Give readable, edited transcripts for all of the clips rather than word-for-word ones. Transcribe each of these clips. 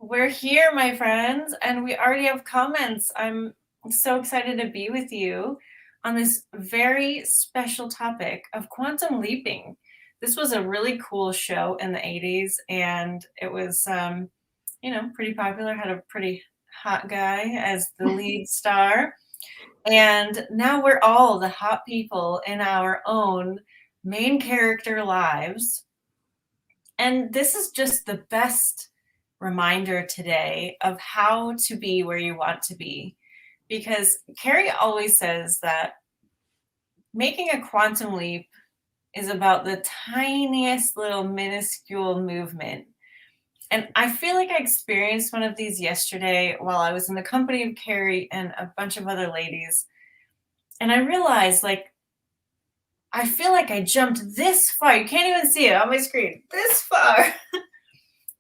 We're here, my friends, and we already have comments. I'm so excited to be with you on this very special topic of quantum leaping. This was a really cool show in the 80s, and it was, pretty popular, had a pretty hot guy as the lead star. And now we're all the hot people in our own main character lives. And this is just the best reminder today of how to be where you want to be. Because Carrie always says that making a quantum leap is about the tiniest little minuscule movement. And I feel like I experienced one of these yesterday while I was in the company of Carrie and a bunch of other ladies. And I realized, I feel like I jumped this far. You can't even see it on my screen. This far.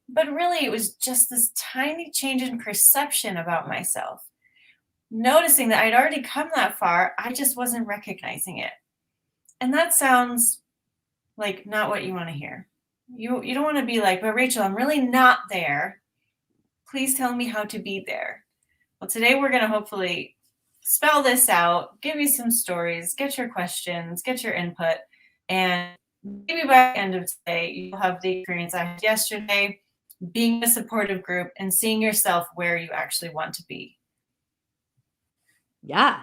But really, it was just this tiny change in perception about myself. Noticing that I'd already come that far, I just wasn't recognizing it. And that sounds like not what you want to hear. You don't want to be like, but Rachel, I'm really not there. Please tell me how to be there. Well, today we're going to hopefully spell this out, give you some stories, get your questions, get your input, and maybe by the end of today, you'll have the experience I had yesterday, being a supportive group and seeing yourself where you actually want to be. Yeah.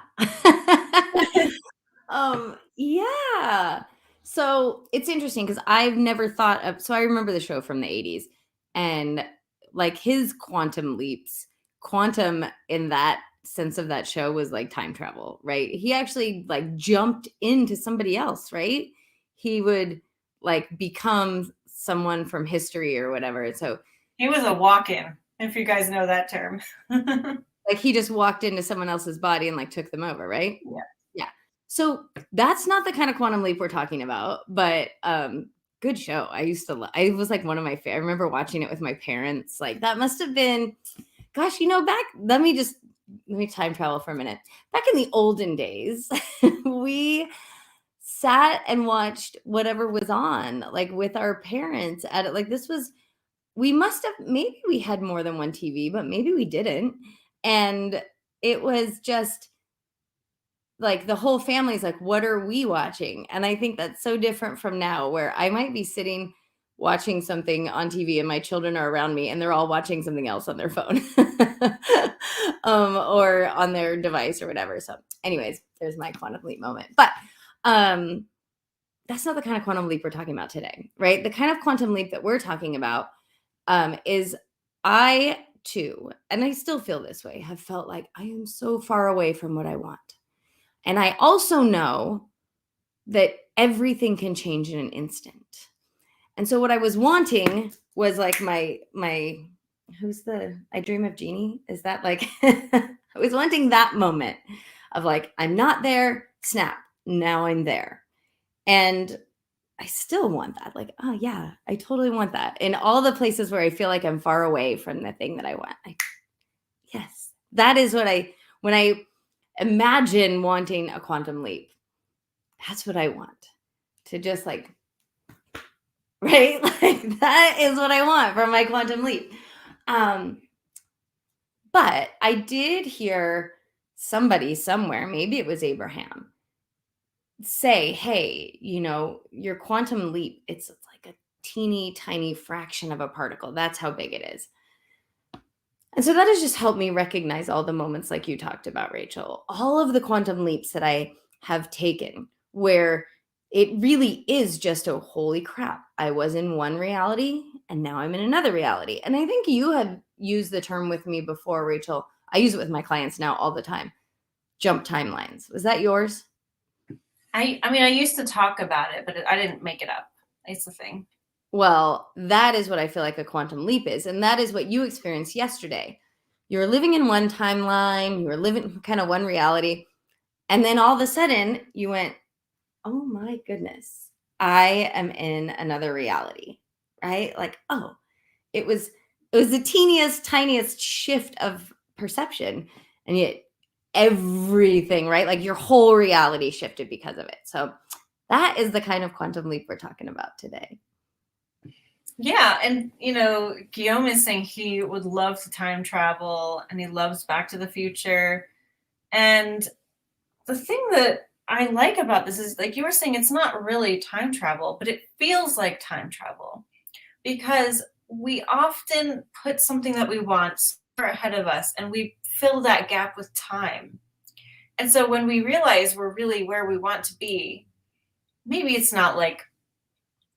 Yeah. So it's interesting because I've never thought of, so I remember the show from the 80s and like his quantum leaps, quantum in that sense of that show was like time travel, right? He actually like jumped into somebody else, right? He would like become someone from history or whatever. So he was a walk-in, if you guys know that term. like he just walked into someone else's body and like took them over, right? Yeah. Yeah. So that's not the kind of quantum leap we're talking about, but good show. I was like one of my favorite. I remember watching it with my parents. Like that must have been, gosh, let me time travel for a minute. Back in the olden days, we sat and watched whatever was on, like with our parents at it. Like maybe we had more than one TV, but maybe we didn't. And it was just like the whole family's like, what are we watching? And I think that's so different from now, where I might be sitting watching something on TV and my children are around me and they're all watching something else on their phone or on their device or whatever. So anyways, there's my quantum leap moment. But that's not the kind of quantum leap we're talking about today, right? The kind of quantum leap that we're talking about is I too, and I still feel this way, have felt like I am so far away from what I want. And I also know that everything can change in an instant. And so what I was wanting was like my I Dream of Jeannie? Is that like I was wanting that moment of like, I'm not there, snap, now I'm there. And I still want that. Like, oh yeah, I totally want that. In all the places where I feel like I'm far away from the thing that I want. Yes, that is when I imagine wanting a quantum leap. That's what I want. To just like, right? Like that is what I want from my quantum leap. But I did hear somebody somewhere, maybe it was Abraham, say, hey, your quantum leap, it's like a teeny tiny fraction of a particle. That's how big it is. And so that has just helped me recognize all the moments like you talked about, Rachel, all of the quantum leaps that I have taken where it really is just a holy crap. I was in one reality and now I'm in another reality. And I think you have used the term with me before, Rachel. I use it with my clients now all the time. Jump timelines. Was that yours? I used to talk about it, but I didn't make it up. It's the thing. Well, that is what I feel like a quantum leap is. And that is what you experienced yesterday. You were living in one timeline, you were living kind of one reality. And then all of a sudden you went, oh my goodness, I am in another reality, right? Like, oh, it was the teeniest, tiniest shift of perception. And yet everything, right? Like your whole reality shifted because of it. So that is the kind of quantum leap we're talking about today. Yeah, and Guillaume is saying he would love to time travel and he loves Back to the Future. And the thing that I like about this is, like you were saying, it's not really time travel, but it feels like time travel because we often put something that we want far ahead of us and we fill that gap with time. And so when we realize we're really where we want to be, maybe it's not like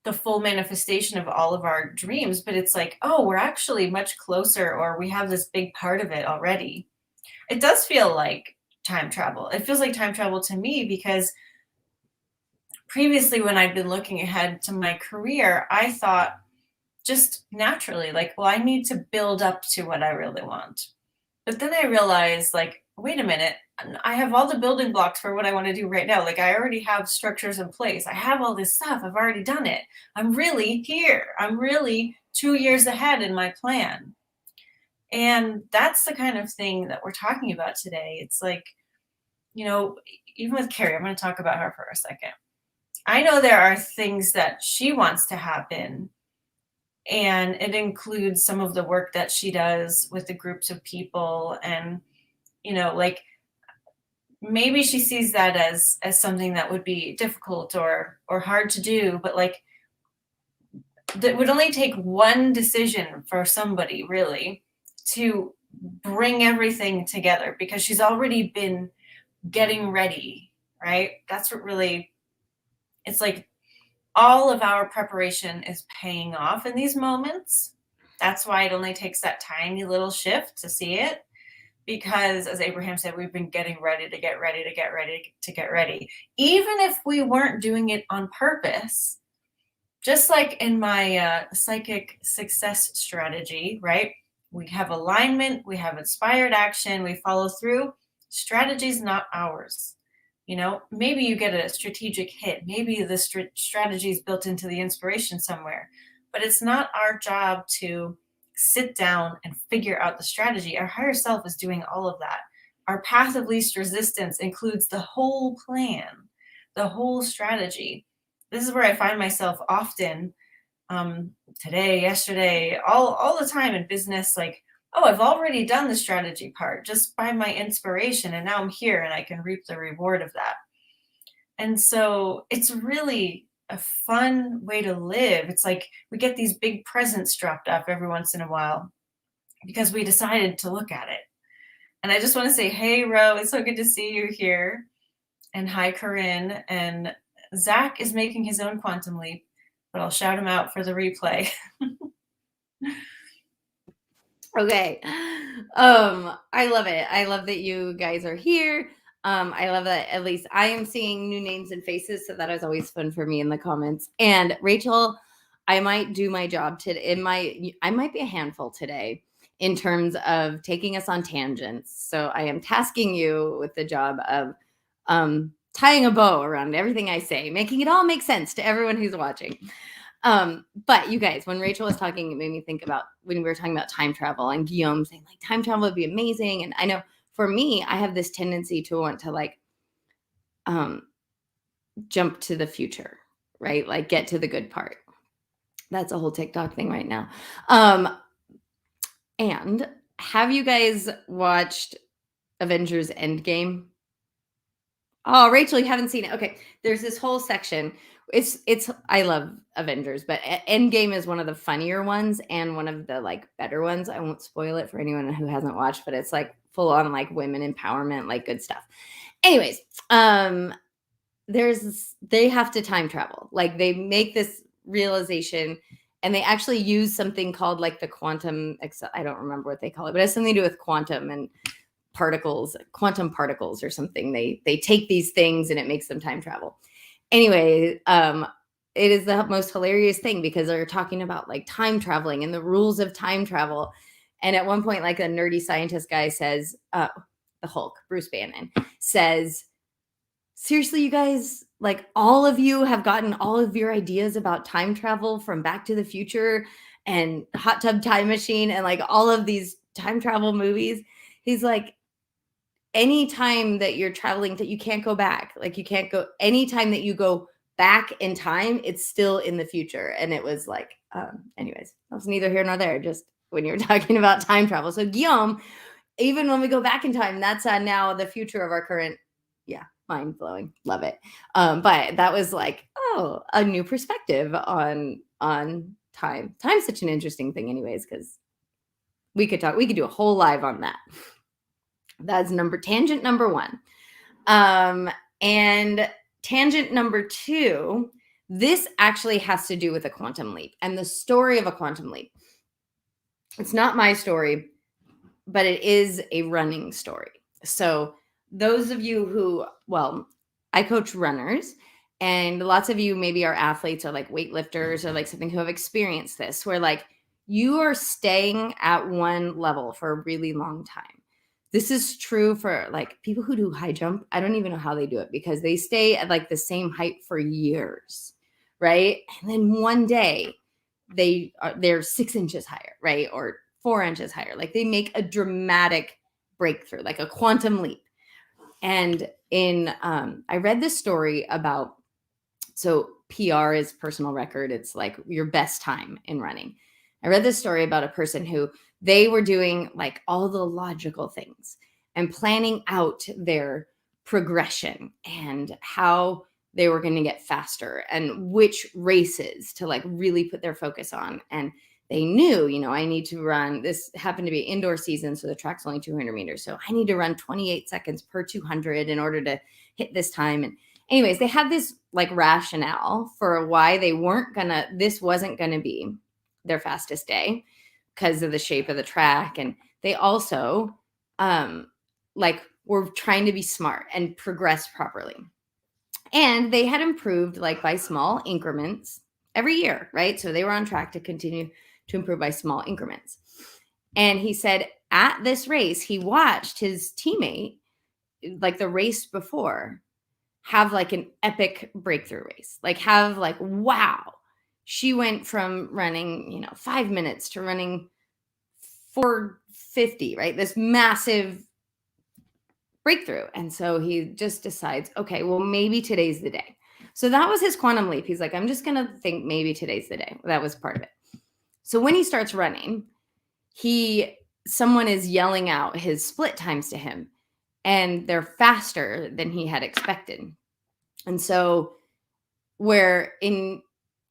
the full manifestation of all of our dreams, but it's like, oh, we're actually much closer, or we have this big part of it already. It does feel like time travel. It feels like time travel to me because previously, when I'd been looking ahead to my career, I thought just naturally, like, well, I need to build up to what I really want. But then I realized, like, wait a minute, I have all the building blocks for what I want to do right now. Like, I already have structures in place. I have all this stuff. I've already done it. I'm really here. I'm really 2 years ahead in my plan. And that's the kind of thing that we're talking about today. It's like, you know, even with Carrie, I'm going to talk about her for a second. I know there are things that she wants to happen, and it includes some of the work that she does with the groups of people. And like, maybe she sees that as something that would be difficult or hard to do, but like, that would only take one decision for somebody really to bring everything together, because she's already been getting ready, right? That's what really, it's like all of our preparation is paying off in these moments. That's why it only takes that tiny little shift to see it. Because, as Abraham said, we've been getting ready to get ready to get ready to get ready. Even if we weren't doing it on purpose, just like in my psychic success strategy, right? We have alignment, we have inspired action, we follow through. Strategy's not ours. Maybe you get a strategic hit. Maybe the strategy is built into the inspiration somewhere, but it's not our job to sit down and figure out the strategy. Our higher self is doing all of that. Our path of least resistance includes the whole plan, the whole strategy. This is where I find myself often, today, yesterday, all the time in business, like, oh, I've already done the strategy part just by my inspiration, and now I'm here and I can reap the reward of that. And so it's really a fun way to live. It's like we get these big presents dropped off every once in a while because we decided to look at it. And I just want to say, hey, Ro, it's so good to see you here. And hi, Corinne. And Zach is making his own quantum leap, but I'll shout him out for the replay. Okay. I love it. I love that you guys are here. I love that at least I am seeing new names and faces, so that is always fun for me in the comments. And Rachel, I might do my job today. I might be a handful today in terms of taking us on tangents. So I am tasking you with the job of tying a bow around everything I say, making it all make sense to everyone who's watching. But you guys, when Rachel was talking, it made me think about when we were talking about time travel and Guillaume saying like time travel would be amazing. And I know for me, I have this tendency to want to like jump to the future, right? Like get to the good part. That's a whole TikTok thing right now. And have you guys watched Avengers Endgame? Oh, Rachel, you haven't seen it. Okay. There's this whole section. It's I love Avengers, but Endgame is one of the funnier ones and one of the like better ones. I won't spoil it for anyone who hasn't watched, but it's like full on like women empowerment, like good stuff. Anyways, they have to time travel. Like they make this realization and they actually use something called like the quantum, I don't remember what they call it, but it has something to do with quantum and quantum particles or something. They take these things and it makes them time travel. Anyway, it is the most hilarious thing because they're talking about like time traveling and the rules of time travel. And at one point, like a nerdy scientist guy says, the Hulk, Bruce Banner, says, seriously, you guys, like all of you have gotten all of your ideas about time travel from Back to the Future and Hot Tub Time Machine and like all of these time travel movies. He's like, anytime that you're traveling, that you can't go back. Like you can't go, anytime that you go back in time, it's still in the future. And it was like anyways, that's neither here nor there, just when you're talking about time travel. So Guillaume, even when we go back in time, that's now the future of our current, mind blowing. Love it. But that was like, oh, a new perspective on time. Time's such an interesting thing anyways, because we could do a whole live on that. That's tangent number 1. And tangent number 2, this actually has to do with a quantum leap and the story of a quantum leap. It's not my story, but it is a running story. So those of you who, I coach runners, and lots of you maybe are athletes or like weightlifters or like something who have experienced this, where like you are staying at one level for a really long time. This is true for like people who do high jump. I don't even know how they do it, because they stay at like the same height for years, right? And then one day they're 6 inches higher, right? Or 4 inches higher. Like they make a dramatic breakthrough, like a quantum leap. And I read this story about, so PR is personal record. It's like your best time in running. I read this story about a person who they were doing like all the logical things and planning out their progression and how they were going to get faster and which races to like really put their focus on. And they knew, I need to run, this happened to be indoor season, so the track's only 200 meters. So I need to run 28 seconds per 200 in order to hit this time. And anyways, they had this like rationale for why this wasn't going to be their fastest day because of the shape of the track. And they also were trying to be smart and progress properly. And they had improved like by small increments every year, right? So they were on track to continue to improve by small increments. And he said at this race, he watched his teammate, like the race before, have like an epic breakthrough race, like have like, wow, she went from running, 5 minutes to running 4:50, right? This massive breakthrough. And so he just decides, okay, well, maybe today's the day. So that was his quantum leap. He's like, I'm just going to think maybe today's the day. That was part of it. So when he starts running, someone is yelling out his split times to him, and they're faster than he had expected. And so where in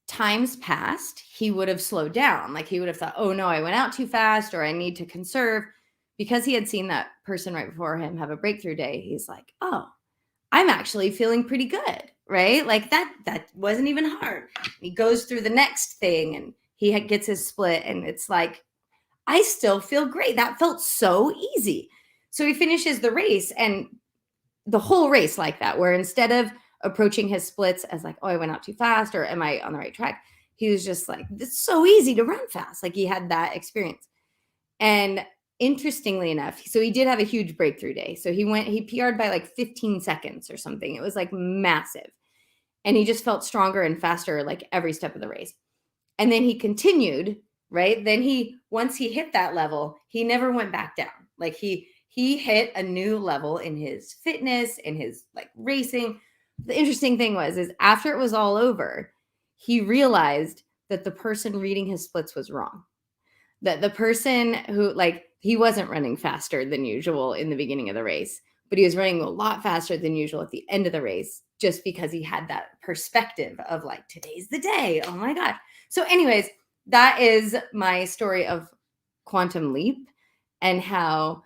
times past, he would have slowed down. Like he would have thought, oh no, I went out too fast, or I need to conserve. Because he had seen that person right before him have a breakthrough day, he's like, oh, I'm actually feeling pretty good, right? Like that wasn't even hard. He goes through the next thing and he gets his split, and it's like, I still feel great. That felt so easy. So he finishes the race, and the whole race like that, where instead of approaching his splits as like, oh, I went out too fast, or am I on the right track? He was just like, it's so easy to run fast. Like he had that experience. And interestingly enough, so he did have a huge breakthrough day. So he PR'd by like 15 seconds or something. It was like massive. And he just felt stronger and faster like every step of the race. And then he continued, right? Then once he hit that level, he never went back down. Like he hit a new level in his fitness, in his like racing. The interesting thing is after it was all over, he realized that the person reading his splits was wrong. That the person who, like, he wasn't running faster than usual in the beginning of the race, but he was running a lot faster than usual at the end of the race, just because he had that perspective of like, today's the day. Oh my God. So anyways, that is my story of quantum leap, and how,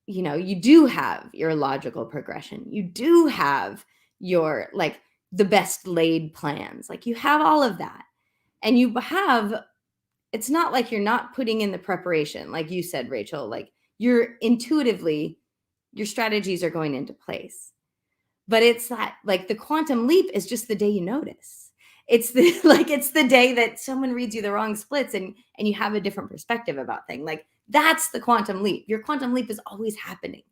you do have your logical progression. You do have your, like, the best laid plans. Like you have all of that, and it's not like you're not putting in the preparation. Like you said, Rachel, like you're intuitively, your strategies are going into place. But it's that, like, the quantum leap is just the day you notice. It's the day that someone reads you the wrong splits and you have a different perspective about things. Like that's the quantum leap. Your quantum leap is always happening.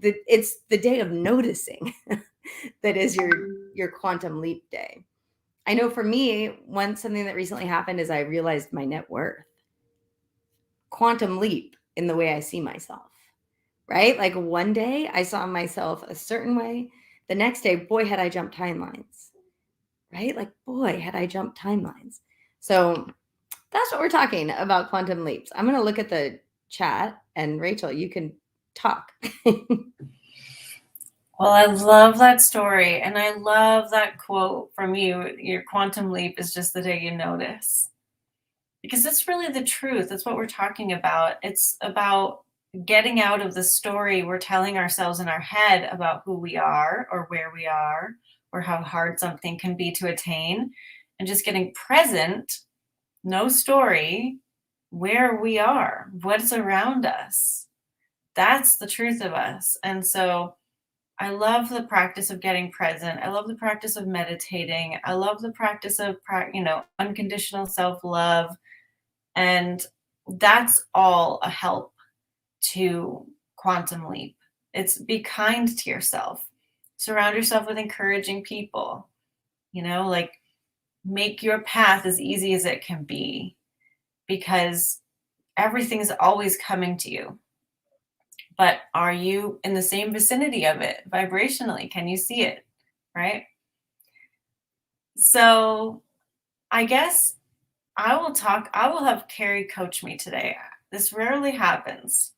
It's the day of noticing that is your quantum leap day. I know for me, something that recently happened is I realized my net worth. Quantum leap in the way I see myself, right? Like one day I saw myself a certain way. The next day, boy, had I jumped timelines, right? Like, boy, had I jumped timelines. So That's what we're talking about, quantum leaps. I'm going to look at the chat, and Rachel, you can talk. Well, I love that story, and I love that quote from you. Your quantum leap is just the day you notice. Because it's really the truth. That's what we're talking about. It's about getting out of the story we're telling ourselves in our head about who we are or where we are or how hard something can be to attain, and just getting present, no story, where we are, what's around us. That's the truth of us. And so I love the practice of getting present. I love the practice of meditating. I love the practice of, unconditional self love. And that's all a help to quantum leap. It's be kind to yourself. Surround yourself with encouraging people. Like make your path as easy as it can be, because everything's always coming to you. But are you in the same vicinity of it vibrationally? Can you see it? Right? So I guess I will have Carrie coach me today. This rarely happens,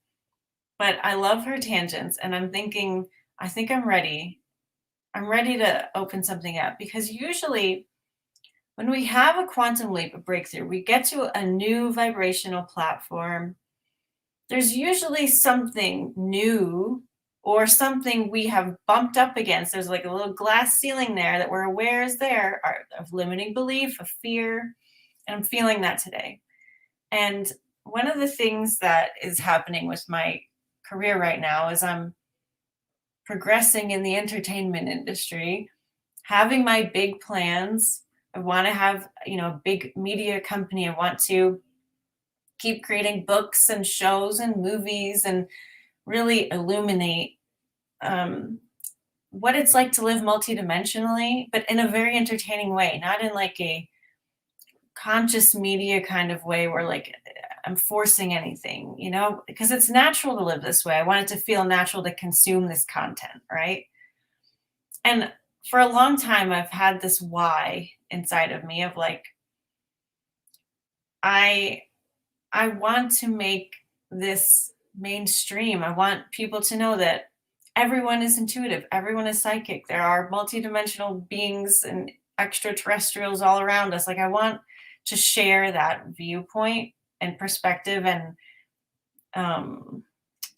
but I love her tangents, and I'm thinking, I think I'm ready. I'm ready to open something up, because usually when we have a quantum leap, a breakthrough, we get to a new vibrational platform. There's usually something new or something we have bumped up against. There's like a little glass ceiling there that we're aware is there, of limiting belief, of fear. And I'm feeling that today. And one of the things that is happening with my career right now is I'm progressing in the entertainment industry, having my big plans. I want to have, a big media company. I want to keep creating books and shows and movies and really illuminate what it's like to live multidimensionally, but in a very entertaining way, not in like a conscious media kind of way where like I'm forcing anything, because it's natural to live this way. I want it to feel natural to consume this content, right? And for a long time, I've had this why inside of me of like, I want to make this mainstream. I want people to know that everyone is intuitive, everyone is psychic. There are multidimensional beings and extraterrestrials all around us. Like, I want to share that viewpoint and perspective and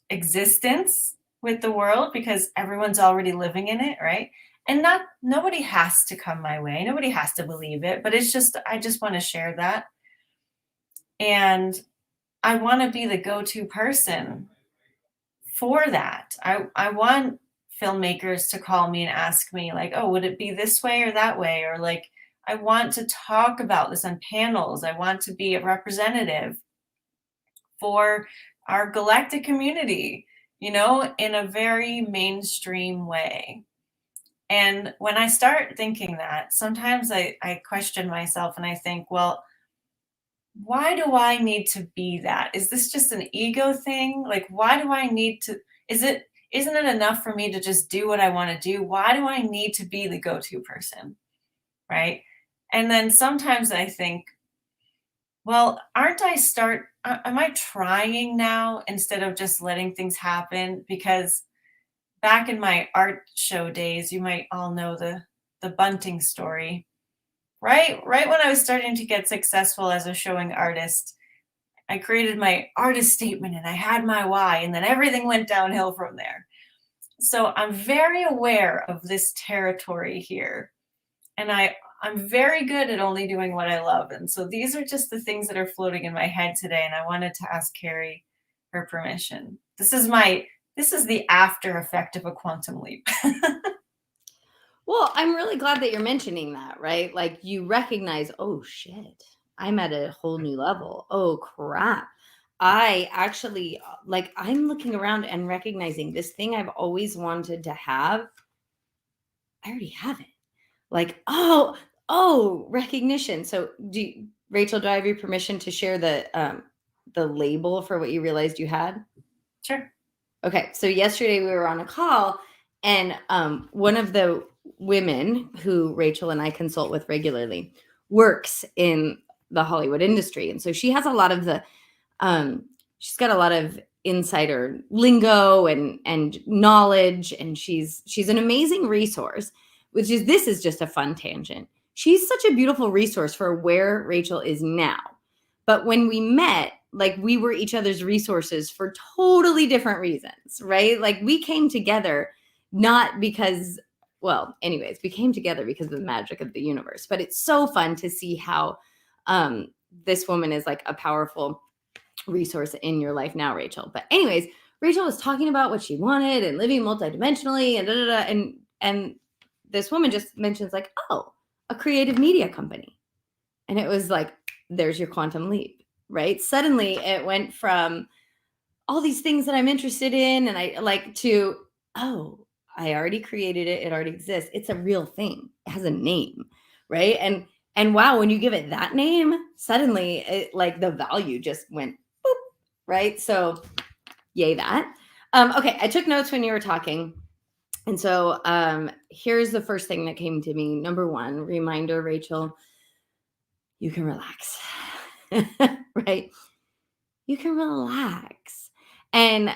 existence with the world, because everyone's already living in it, right? And nobody has to come my way. Nobody has to believe it, but it's just, I just want to share that. And I want to be the go-to person for that. I want filmmakers to call me and ask me like, oh, would it be this way or that way? Or like, I want to talk about this on panels. I want to be a representative for our galactic community, in a very mainstream way. And when I start thinking that, sometimes I question myself and I think, well, why do I need to be that? Is this just an ego thing? Like, why do I need to, isn't it enough for me to just do what I want to do? Why do I need to be the go-to person? Right. And then sometimes I think, well, am I trying now instead of just letting things happen? Because back in my art show days, you might all know the bunting story. Right when I was starting to get successful as a showing artist, I created my artist statement and I had my why, and then everything went downhill from there. So I'm very aware of this territory here, and I'm very good at only doing what I love. And so these are just the things that are floating in my head today, and I wanted to ask Carrie her permission. This is the after effect of a quantum leap. Well, I'm really glad that you're mentioning that, right? Like, you recognize, oh shit, I'm at a whole new level. Oh crap. I actually, like, I'm looking around and recognizing this thing I've always wanted to have. I already have it. Like, oh, recognition. So Rachel, do I have your permission to share the label for what you realized you had? Sure. Okay. So yesterday we were on a call, and one of the women who Rachel and I consult with regularly works in the Hollywood industry. And so she has a lot of the, she's got a lot of insider lingo and knowledge, and she's an amazing resource, this is just a fun tangent. She's such a beautiful resource for where Rachel is now. But when we met, like, we were each other's resources for totally different reasons, right? Like, we came together not because, well, anyways, we came together because of the magic of the universe. But it's so fun to see how this woman is like a powerful resource in your life now, Rachel. But anyways, Rachel was talking about what she wanted and living multidimensionally and and this woman just mentions like, oh, a creative media company. And it was like, there's your quantum leap, right? Suddenly it went from all these things that I'm interested in and I like to, oh, I already created it. It already exists. It's a real thing. It has a name, right? And wow, when you give it that name, suddenly it, like, the value just went boop, right? So yay that. Okay, I took notes when you were talking. And so here's the first thing that came to me. Number one, reminder, Rachel, you can relax, right? You can relax. And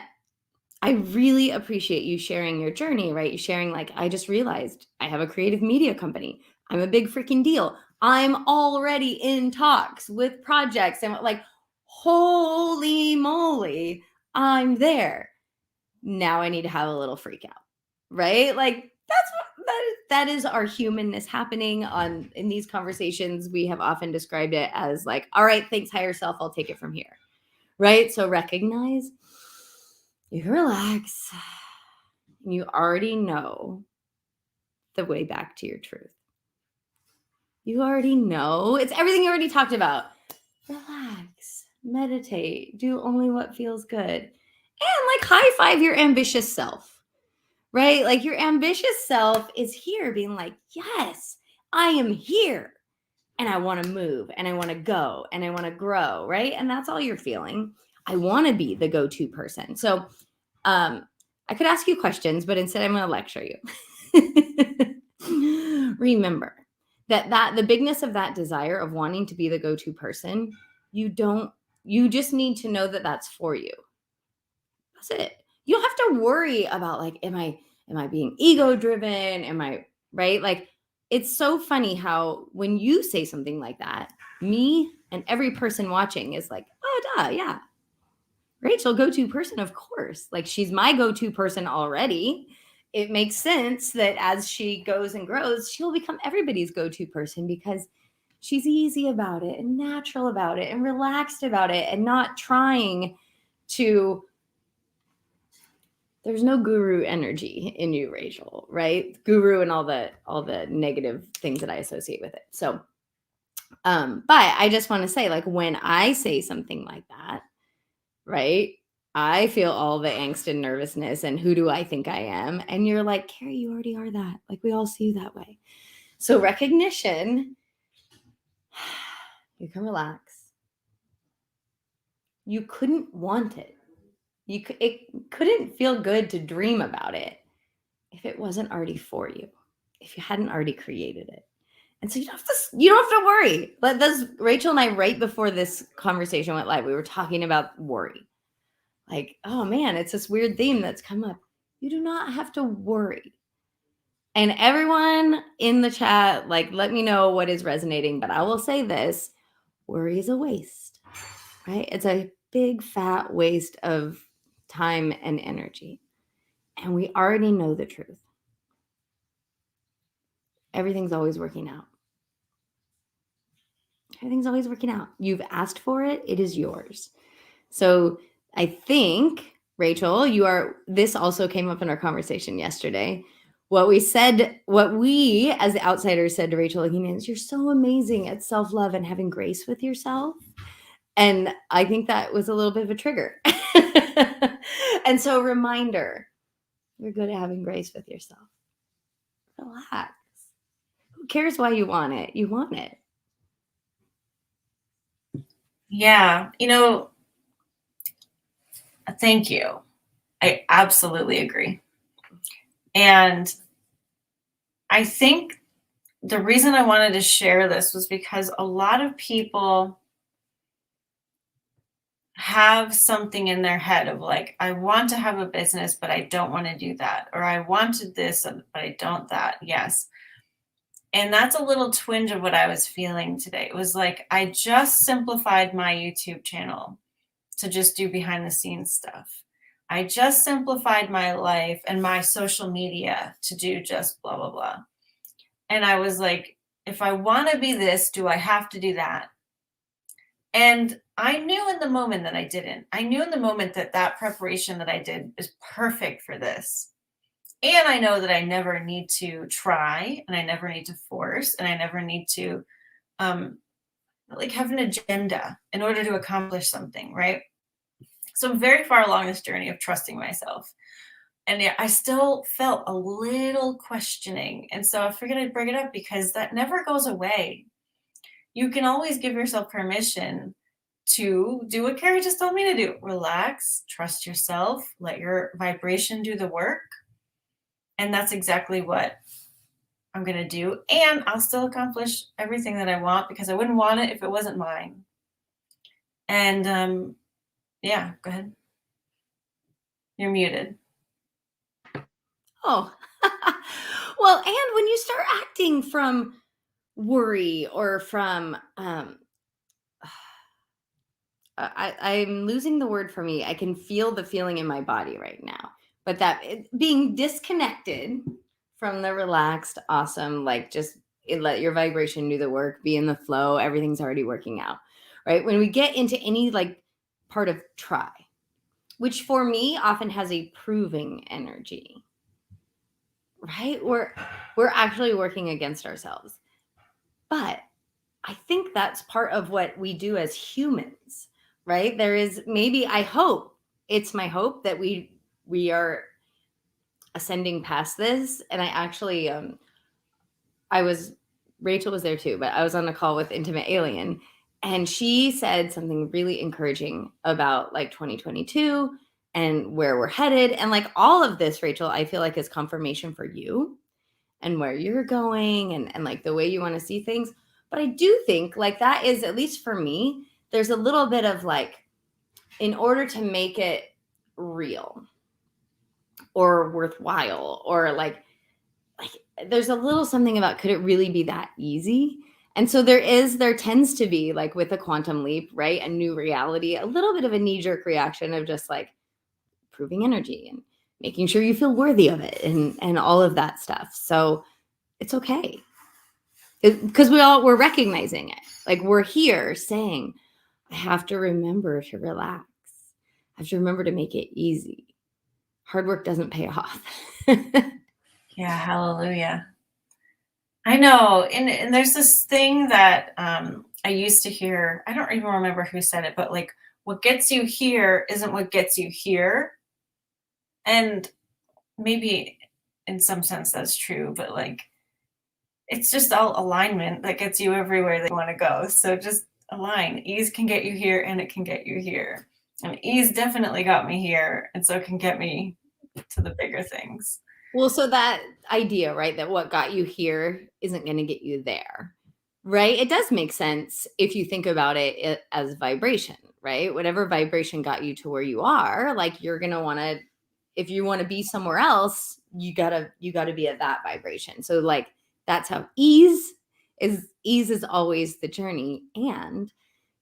I really appreciate you sharing your journey, right? You sharing like, I just realized I have a creative media company. I'm a big freaking deal. I'm already in talks with projects and like, holy moly, I'm there. Now I need to have a little freak out, right? Like that is our humanness happening in these conversations. We have often described it as like, all right, thanks, higher self, I'll take it from here, right? So recognize, you can relax, and you already know the way back to your truth. You already know. It's everything you already talked about. Relax, meditate, do only what feels good, and like high five your ambitious self, right? Like your ambitious self is here being like, yes, I am here and I want to move and I want to go and I want to grow, right? And that's all you're feeling. I want to be the go-to person. So I could ask you questions, but instead I'm going to lecture you. Remember that the bigness of that desire of wanting to be the go-to person, you just need to know that that's for you. That's it. You don't have to worry about like, am I being ego driven? Am I right? Like, it's so funny how when you say something like that, me and every person watching is like, oh, duh, yeah. Rachel, go-to person, of course. Like, she's my go-to person already. It makes sense that as she goes and grows, she'll become everybody's go-to person because she's easy about it and natural about it and relaxed about it and not trying to. There's no guru energy in you, Rachel, right? Guru and all the negative things that I associate with it. So, but I just want to say, like, when I say something like that, right? I feel all the angst and nervousness and who do I think I am? And you're like, Carrie, you already are that. Like, we all see you that way. So recognition, you can relax. You couldn't want it. It couldn't feel good to dream about it if it wasn't already for you, if you hadn't already created it. And so you don't have to worry. But that's Rachel and I, right before this conversation went live, we were talking about worry. Like, oh man, it's this weird theme that's come up. You do not have to worry. And everyone in the chat, like, let me know what is resonating. But I will say this, worry is a waste, right? It's a big fat waste of time and energy. And we already know the truth. Everything's always working out. Everything's always working out. You've asked for it. It is yours. So I think, Rachel, this also came up in our conversation yesterday. What we as the outsiders said to Rachel is, you're so amazing at self-love and having grace with yourself. And I think that was a little bit of a trigger. And so reminder, you're good at having grace with yourself. Relax. Who cares why you want it? You want it. Yeah. Thank you. I absolutely agree. And I think the reason I wanted to share this was because a lot of people have something in their head of like, I want to have a business, but I don't want to do that. Or I wanted this, but I don't that. Yes. And that's a little twinge of what I was feeling today. It was like, I just simplified my YouTube channel to just do behind the scenes stuff. I just simplified my life and my social media to do just blah, blah, blah. And I was like, if I want to be this, do I have to do that? And I knew in the moment that I didn't. I knew in the moment that that preparation that I did is perfect for this. And I know that I never need to try and I never need to force and I never need to like have an agenda in order to accomplish something, right? So I'm very far along this journey of trusting myself. And yet I still felt a little questioning. And so I figured I'd bring it up because that never goes away. You can always give yourself permission to do what Carrie just told me to do. Relax, trust yourself, let your vibration do the work. And that's exactly what I'm going to do. And I'll still accomplish everything that I want because I wouldn't want it if it wasn't mine. And yeah, go ahead. You're muted. Oh, well, and when you start acting from worry or from, I'm losing the word for me. I can feel the feeling in my body right now, but being disconnected from the relaxed, awesome, like just let your vibration do the work, be in the flow. Everything's already working out, right? When we get into any like part of try, which for me often has a proving energy, right? We're actually working against ourselves. But I think that's part of what we do as humans, right? There is maybe, I hope, it's my hope that we are ascending past this. And I actually Rachel was there too, but I was on a call with Intimate Alien and she said something really encouraging about like 2022 and where we're headed. And like all of this, Rachel, I feel like is confirmation for you and where you're going and like the way you want to see things. But I do think like that is, at least for me, there's a little bit of like, in order to make it real or worthwhile or like there's a little something about, could it really be that easy? And so there tends to be like with a quantum leap, right? A new reality, a little bit of a knee-jerk reaction of just like proving energy and making sure you feel worthy of it and all of that stuff. So it's okay. Because we're recognizing it. Like we're here saying, I have to remember to relax. I have to remember to make it easy. Hard work doesn't pay off. Yeah, hallelujah. I know. And there's this thing that I used to hear. I don't even remember who said it, but like, what gets you here isn't what gets you here. And maybe in some sense that's true, but like, it's just all alignment that gets you everywhere that you want to go. So just align. Ease can get you here and it can get you here. And ease definitely got me here. And so it can get me to the bigger things. Well, so that idea, right, that what got you here isn't going to get you there, right? It does make sense if you think about it as vibration, right? Whatever vibration got you to where you are, like you're going to want to, if you want to be somewhere else, you gotta be at that vibration. So like, that's how ease is always the journey. And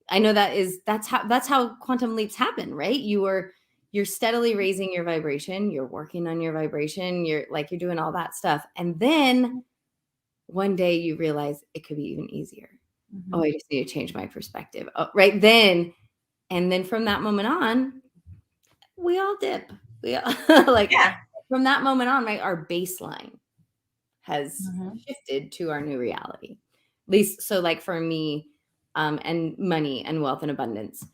I know that's how quantum leaps happen, right? You're steadily raising your vibration, you're working on your vibration, you're doing all that stuff. And then one day you realize it could be even easier. Mm-hmm. Oh, I just need to change my perspective. Oh, right then. And then from that moment on, we all dip. We all from that moment on, right, our baseline has shifted to our new reality. At least so like for me, and money and wealth and abundance.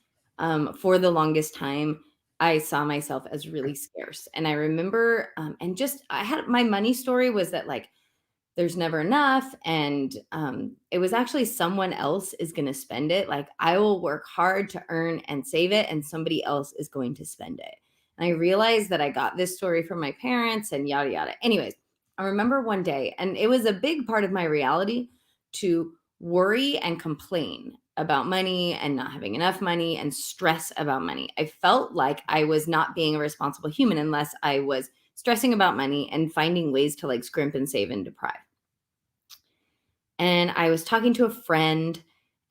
For the longest time, I saw myself as really scarce. And I remember, I had my money story was that like, there's never enough. And it was actually someone else is going to spend it. Like I will work hard to earn and save it and somebody else is going to spend it. And I realized that I got this story from my parents and yada, yada. Anyways, I remember one day, and it was a big part of my reality to worry and complain about money and not having enough money and stress about money. I felt like I was not being a responsible human unless I was stressing about money and finding ways to like scrimp and save and deprive. And I was talking to a friend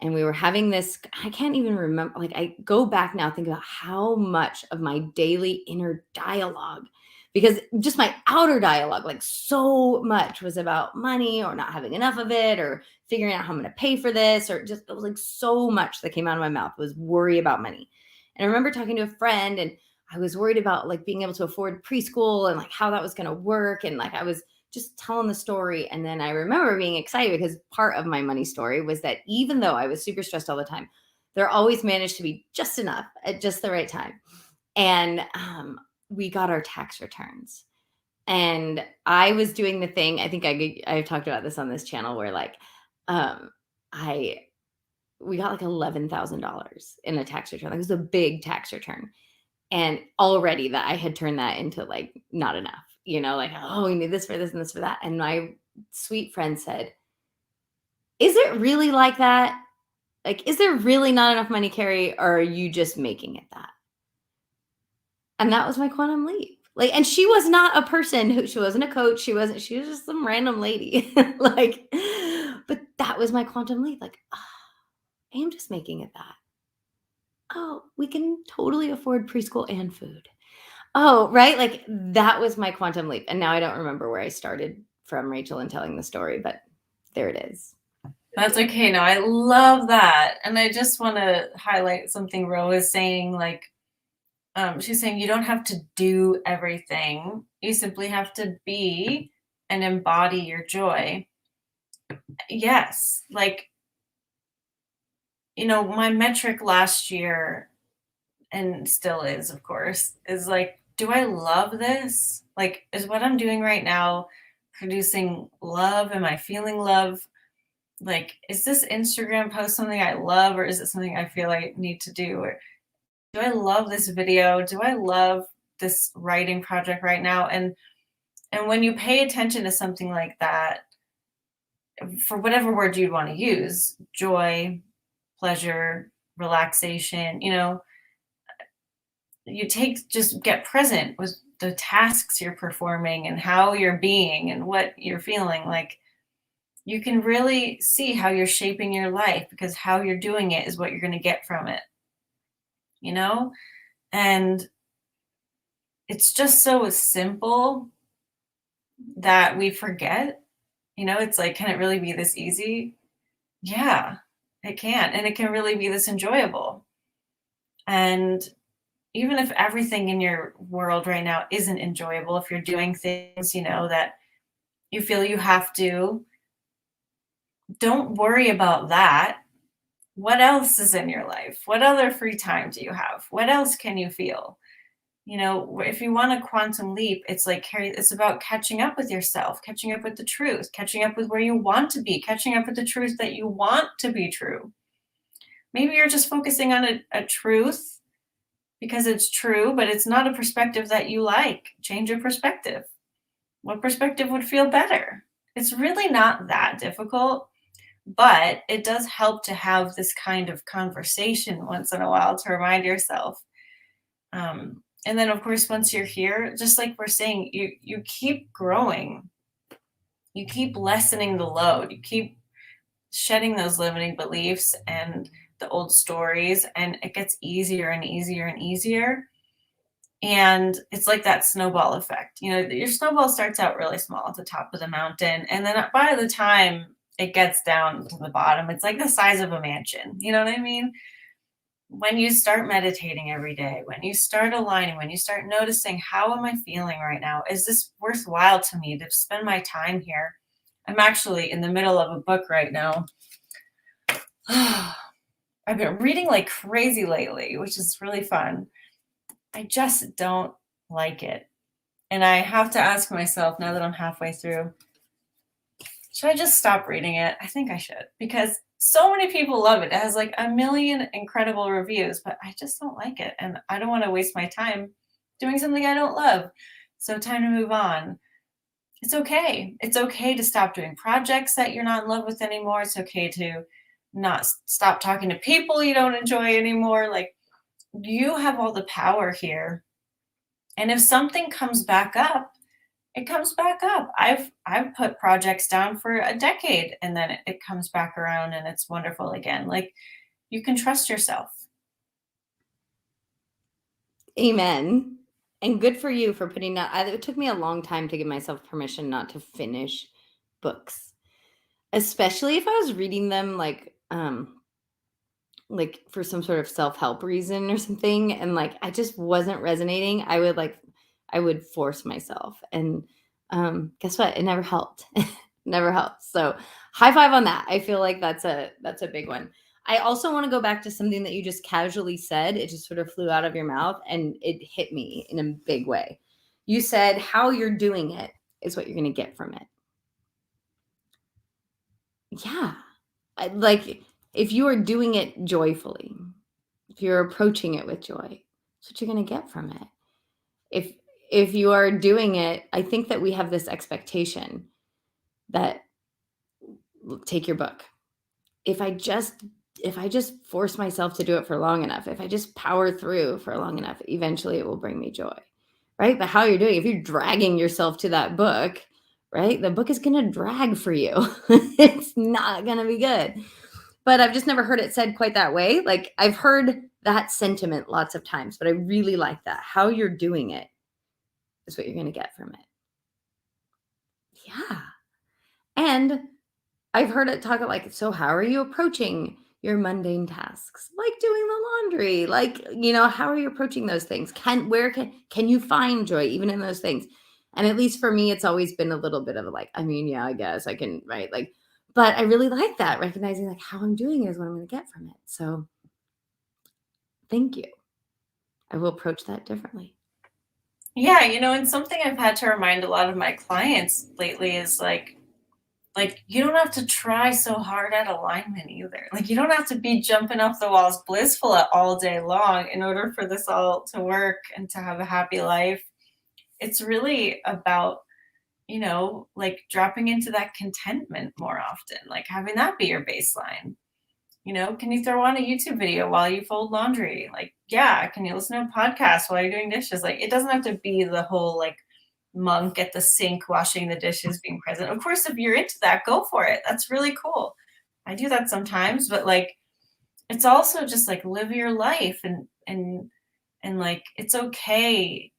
and we were having this, I can't even remember, like I go back now, think about how much of my daily inner dialogue, because just my outer dialogue, like so much was about money or not having enough of it or figuring out how I'm going to pay for this, or just, it was like so much that came out of my mouth was worry about money. And I remember talking to a friend and I was worried about like being able to afford preschool and like how that was going to work. And like I was just telling the story. And then I remember being excited because part of my money story was that even though I was super stressed all the time, there always managed to be just enough at just the right time. And we got our tax returns. And I was doing the thing, I think I've talked about this on this channel where like I we got like $11,000 in a tax return. Like it was a big tax return. And already that I had turned that into like not enough, like, oh, we need this for this and this for that. And my sweet friend said, is it really like that? Like, is there really not enough money, Carrie, or are you just making it that? And that was my quantum leap. Like, and she was not a person she wasn't a coach. She was just some random lady. Like, but that was my quantum leap. Like, oh, I am just making it that. Oh, we can totally afford preschool and food. Oh, right? Like, that was my quantum leap, and now I don't remember where I started from, Rachel, in telling the story, but there it is. That's okay. No, I love that. And I just want to highlight something Ro is saying, like, she's saying you don't have to do everything. You simply have to be and embody your joy. Yes. Like, my metric last year, and still is, of course, is like, do I love this? Like, is what I'm doing right now producing love? Am I feeling love? Like, is this Instagram post something I love, or is it something I feel I need to do? Or do I love this video? Do I love this writing project right now? And when you pay attention to something like that, for whatever word you'd want to use, joy, pleasure, relaxation, just get present with the tasks you're performing and how you're being and what you're feeling. Like, you can really see how you're shaping your life, because how you're doing it is what you're going to get from it, and it's just so simple that we forget. It's like, can it really be this easy? Yeah, it can. And it can really be this enjoyable. And even if everything in your world right now isn't enjoyable, if you're doing things, that you feel you have to, don't worry about that. What else is in your life? What other free time do you have? What else can you feel? If you want a quantum leap, it's like, it's about catching up with yourself, catching up with the truth, catching up with where you want to be, catching up with the truth that you want to be true. Maybe you're just focusing on a truth because it's true, but it's not a perspective that you like. Change your perspective. What perspective would feel better? It's really not that difficult, but it does help to have this kind of conversation once in a while to remind yourself. And then, of course, once you're here, just like we're saying, you keep growing. You keep lessening the load. You keep shedding those limiting beliefs and the old stories, and it gets easier and easier and easier. And it's like that snowball effect. Your snowball starts out really small at the top of the mountain, and then by the time it gets down to the bottom, it's like the size of a mansion. You know what I mean? When you start meditating every day, when you start aligning, when you start noticing, how am I feeling right now? Is this worthwhile to me to spend my time here? I'm actually in the middle of a book right now. I've been reading like crazy lately, which is really fun. I just don't like it. And I have to ask myself, now that I'm halfway through, should I just stop reading it? I think I should, because so many people love it. It has like 1 million incredible reviews, but I just don't like it. And I don't want to waste my time doing something I don't love. So time to move on. It's okay. It's okay to stop doing projects that you're not in love with anymore. It's okay to not stop talking to people you don't enjoy anymore. Like, you have all the power here. And if something comes back up, it comes back up. I've put projects down for a decade and then it comes back around and it's wonderful again. Like, you can trust yourself. Amen. And good for you for putting that. It took me a long time to give myself permission not to finish books, especially if I was reading them like for some sort of self-help reason or something, and like I just wasn't resonating. I would force myself, and guess what? It never helped. Never helped. So high five on that. I feel like that's a big one. I also want to go back to something that you just casually said. It just sort of flew out of your mouth and it hit me in a big way. You said how you're doing it is what you're going to get from it. Yeah. Like if you are doing it joyfully, if you're approaching it with joy, that's what you're going to get from it. If you are doing it, I think that we have this expectation that, take your book. If I just force myself to do it for long enough, if I just power through for long enough, eventually it will bring me joy. Right? But how you're doing, if you're dragging yourself to that book, right? The book is going to drag for you. It's not going to be good. But I've just never heard it said quite that way. Like I've heard that sentiment lots of times, but I really like that. How you're doing it is what you're going to get from it. Yeah. And I've heard it talk about like, so how are you approaching your mundane tasks? Like doing the laundry, like, how are you approaching those things? Can you find joy even in those things? And at least for me, it's always been a little bit of a like, I mean, yeah, I guess I can, right? Like, but I really like that, recognizing like how I'm doing it is what I'm going to get from it. So thank you. I will approach that differently. Yeah, and something I've had to remind a lot of my clients lately is like you don't have to try so hard at alignment either. Like you don't have to be jumping off the walls blissful all day long in order for this all to work and to have a happy life. It's really about, like dropping into that contentment more often, like having that be your baseline. Can you throw on a YouTube video while you fold laundry? Like, yeah, can you listen to a podcast while you're doing dishes? Like, it doesn't have to be the whole like monk at the sink washing the dishes being present. Of course, if you're into that, go for it. That's really cool. I do that sometimes, but like it's also just like live your life and like it's okay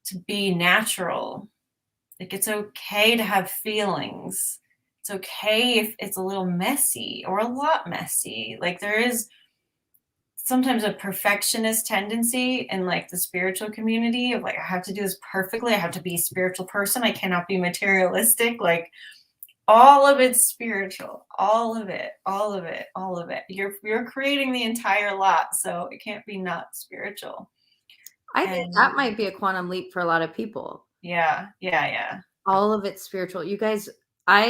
to be natural. Like it's okay to have feelings. It's okay if it's a little messy or a lot messy. Like there is sometimes a perfectionist tendency in like the spiritual community of like I have to do this perfectly. I have to be a spiritual person. I cannot be materialistic. Like all of it's spiritual. All of it. All of it. All of it. You're creating the entire lot, so it can't be not spiritual. I think And that might be a quantum leap for a lot of people. yeah, yeah, yeah. All of it's spiritual. You guys, I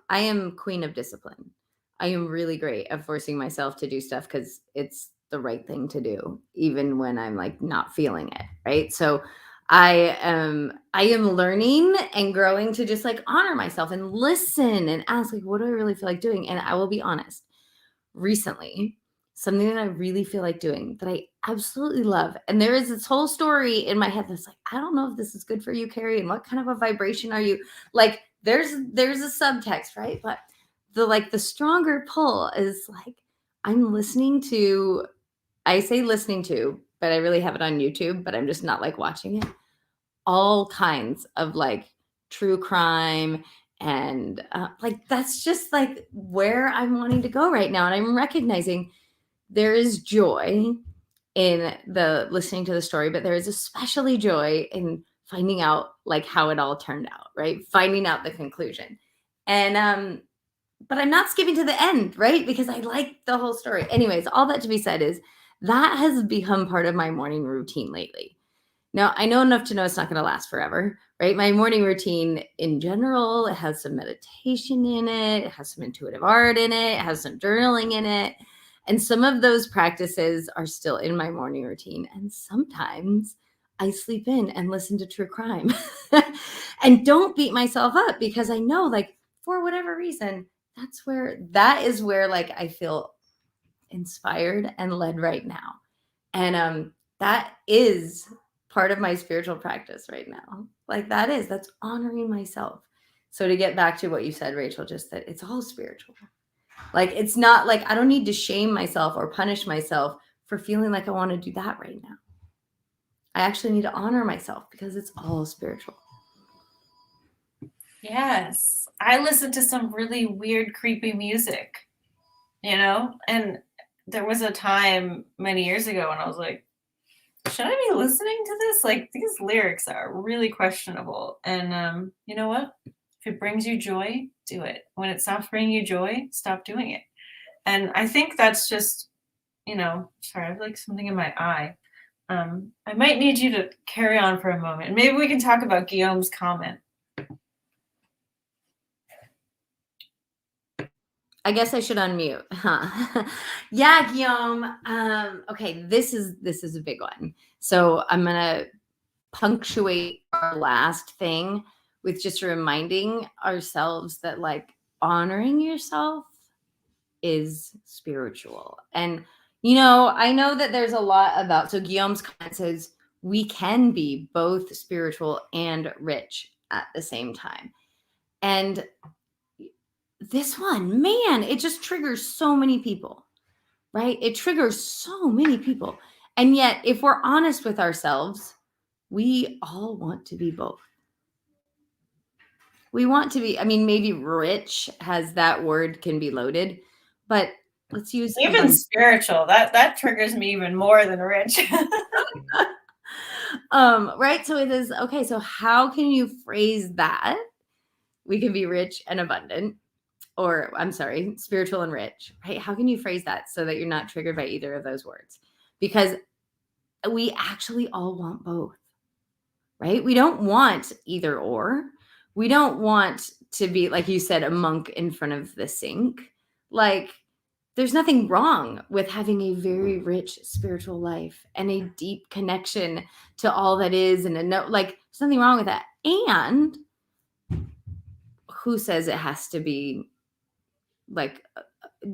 am queen of discipline. I am really great at forcing myself to do stuff because it's the right thing to do, even when I'm like not feeling it. Right. So I am learning and growing to just like honor myself and listen and ask, like, what do I really feel like doing? And I will be honest, recently, something that I really feel like doing that I absolutely love. And there is this whole story in my head that's like, I don't know if this is good for you, Carrie, and what kind of a vibration are you? Like there's a subtext, right? But the stronger pull is like I'm listening to, I say listening to, but I really have it on YouTube, but I'm just not like watching it. All kinds of like true crime and like that's just like where I'm wanting to go right now. And I'm recognizing there is joy in the listening to the story, but there is especially joy in finding out like how it all turned out, right? Finding out the conclusion. And but I'm not skipping to the end, right? Because I like the whole story. Anyways, all that to be said is that has become part of my morning routine lately. Now, I know enough to know it's not going to last forever, right? My morning routine in general, it has some meditation in it, it has some intuitive art in it, it has some journaling in it. And some of those practices are still in my morning routine. And sometimes I sleep in and listen to true crime and don't beat myself up, because I know, like, for whatever reason, that is where like I feel inspired and led right now. And that is part of my spiritual practice right now. Like that's honoring myself. So to get back to what you said, Rachel, just that it's all spiritual. Like, it's not like I don't need to shame myself or punish myself for feeling like I want to do that right now. I actually need to honor myself because it's all spiritual. Yes. I listen to some really weird, creepy music, and there was a time many years ago when I was like, should I be listening to this? Like, these lyrics are really questionable. And you know what? If it brings you joy, do it. When it stops bringing you joy, stop doing it. And I think that's just, sorry, I have like something in my eye. I might need you to carry on for a moment. Maybe we can talk about Guillaume's comment. I guess I should unmute. Huh? Yeah, Guillaume. Okay, this is a big one. So I'm gonna punctuate our last thing with just reminding ourselves that, like, honoring yourself is spiritual. And I know that there's a lot about, so Guillaume's comment says we can be both spiritual and rich at the same time. And this one, man, it just triggers so many people, right? It triggers so many people. And yet, if we're honest with ourselves, we all want to be both. We want to be, I mean, maybe rich has that word can be loaded, but let's use even spiritual. That triggers me even more than rich. Right. So it is okay. So how can you phrase that? We can be rich and abundant, or I'm sorry, spiritual and rich, right? How can you phrase that so that you're not triggered by either of those words? Because we actually all want both, right? We don't want either or. We don't want to be, like you said, a monk in front of the sink. Like, there's nothing wrong with having a very rich spiritual life and a deep connection to all that is, and like, there's nothing wrong with that. And who says it has to be like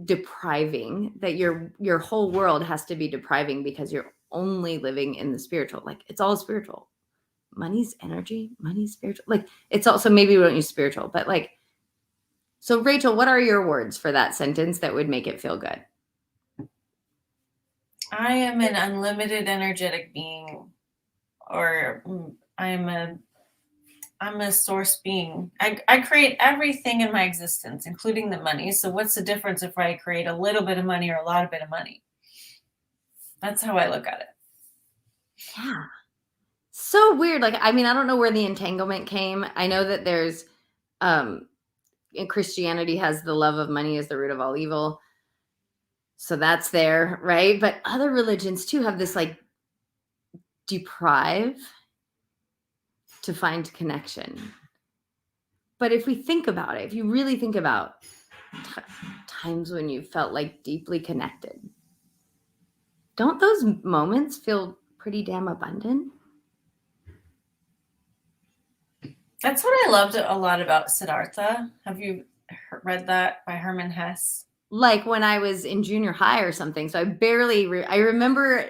depriving, that your whole world has to be depriving because you're only living in the spiritual? Like, it's all spiritual. Money's energy, money's spiritual. Like, it's also, maybe we don't use spiritual, but like, so Rachel, what are your words for that sentence that would make it feel good? I am an unlimited energetic being, or I'm a source being. I create everything in my existence, including the money. So what's the difference if I create a little bit of money or a lot of bit of money? That's how I look at it. Yeah. So weird. Like, I mean, I don't know where the entanglement came. I know that there's in Christianity has the love of money is the root of all evil. So that's there, right? But other religions too have this, like, deprive to find connection. But if we think about it, if you really think about times when you felt like deeply connected, don't those moments feel pretty damn abundant? That's what I loved a lot about Siddhartha. Have you read that by Hermann Hesse? Like when I was in junior high or something. So I barely, I remember